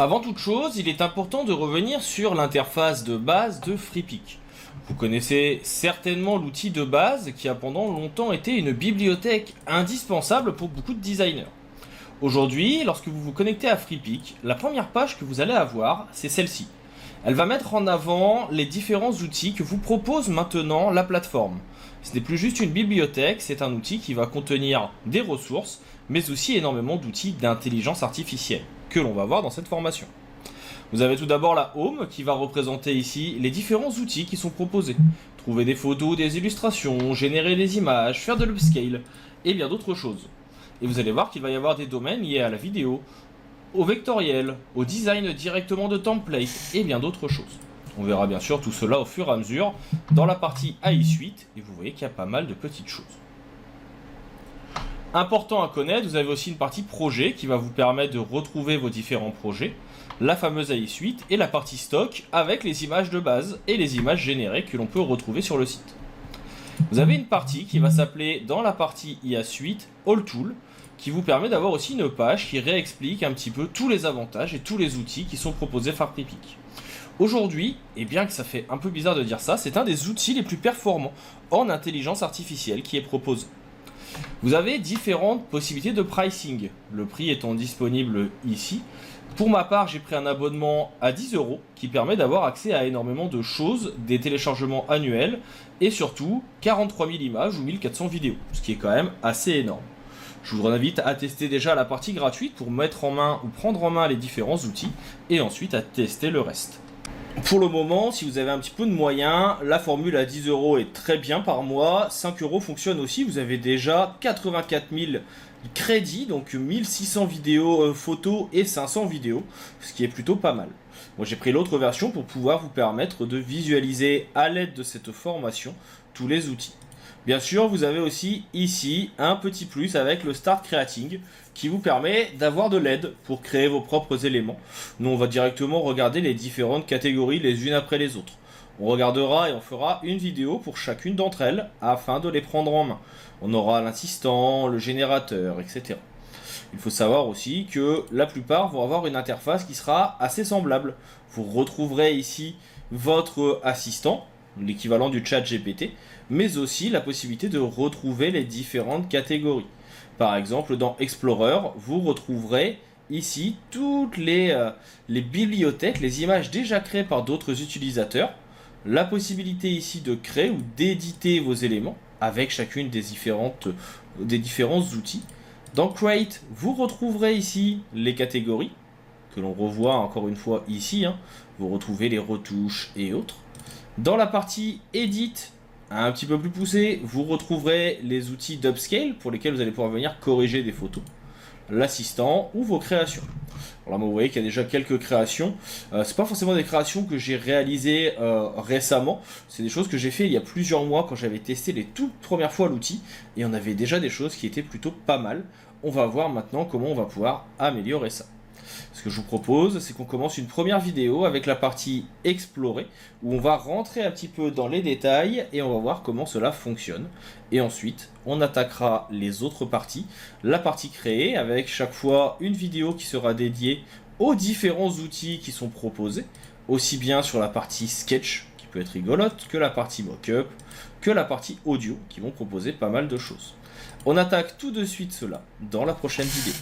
Avant toute chose, il est important de revenir sur l'interface de base de Freepik. Vous connaissez certainement l'outil de base qui a pendant longtemps été une bibliothèque indispensable pour beaucoup de designers. Aujourd'hui, lorsque vous vous connectez à Freepik, la première page que vous allez avoir, c'est celle-ci. Elle va mettre en avant les différents outils que vous propose maintenant la plateforme. Ce n'est plus juste une bibliothèque, c'est un outil qui va contenir des ressources, mais aussi énormément d'outils d'intelligence artificielle, que l'on va voir dans cette formation. Vous avez tout d'abord la Home qui va représenter ici les différents outils qui sont proposés. Trouver des photos, des illustrations, générer des images, faire de l'upscale et bien d'autres choses. Et vous allez voir qu'il va y avoir des domaines liés à la vidéo, au vectoriel, au design directement de template et bien d'autres choses. On verra bien sûr tout cela au fur et à mesure dans la partie AI Suite et vous voyez qu'il y a pas mal de petites choses. Important à connaître, vous avez aussi une partie projet qui va vous permettre de retrouver vos différents projets, la fameuse AI Suite et la partie stock avec les images de base et les images générées que l'on peut retrouver sur le site. Vous avez une partie qui va s'appeler dans la partie IA Suite All Tool qui vous permet d'avoir aussi une page qui réexplique un petit peu tous les avantages et tous les outils qui sont proposés par Freepik. Aujourd'hui, et bien que ça fait un peu bizarre de dire ça, c'est un des outils les plus performants en intelligence artificielle qui est proposé. Vous avez différentes possibilités de pricing, le prix étant disponible ici. Pour ma part, j'ai pris un abonnement à 10 € qui permet d'avoir accès à énormément de choses, des téléchargements annuels et surtout 43 000 images ou 1400 vidéos, ce qui est quand même assez énorme. Je vous invite à tester déjà la partie gratuite pour mettre en main ou prendre en main les différents outils et ensuite à tester le reste. Pour le moment, si vous avez un petit peu de moyens, la formule à 10 € est très bien par mois. 5 € fonctionne aussi. Vous avez déjà 84 000 crédits, donc 1600 vidéos, photos et 500 vidéos, ce qui est plutôt pas mal. Moi, j'ai pris l'autre version pour pouvoir vous permettre de visualiser à l'aide de cette formation tous les outils. Bien sûr, vous avez aussi ici un petit plus avec le Start Creating qui vous permet d'avoir de l'aide pour créer vos propres éléments. Nous, on va directement regarder les différentes catégories les unes après les autres. On regardera et on fera une vidéo pour chacune d'entre elles afin de les prendre en main. On aura l'assistant, le générateur, etc. Il faut savoir aussi que la plupart vont avoir une interface qui sera assez semblable. Vous retrouverez ici votre assistant, l'équivalent du chat GPT, mais aussi la possibilité de retrouver les différentes catégories. Par exemple, dans Explorer, vous retrouverez ici toutes les bibliothèques, les images déjà créées par d'autres utilisateurs, la possibilité ici de créer ou d'éditer vos éléments avec chacune des différents outils. Dans Create, vous retrouverez ici les catégories, que l'on revoit encore une fois ici, vous retrouvez les retouches et autres. Dans la partie Edit, un petit peu plus poussée, vous retrouverez les outils d'upscale pour lesquels vous allez pouvoir venir corriger des photos, l'assistant ou vos créations. Alors là, vous voyez qu'il y a déjà quelques créations. C'est pas forcément des créations que j'ai réalisées récemment, c'est des choses que j'ai fait il y a plusieurs mois quand j'avais testé les toutes premières fois l'outil et on avait déjà des choses qui étaient plutôt pas mal. On va voir maintenant comment on va pouvoir améliorer ça. Ce que je vous propose, c'est qu'on commence une première vidéo avec la partie explorer, où on va rentrer un petit peu dans les détails et on va voir comment cela fonctionne. Et ensuite, on attaquera les autres parties, la partie créée, avec chaque fois une vidéo qui sera dédiée aux différents outils qui sont proposés, aussi bien sur la partie sketch, qui peut être rigolote, que la partie mock-up, que la partie audio, qui vont proposer pas mal de choses. On attaque tout de suite cela dans la prochaine vidéo.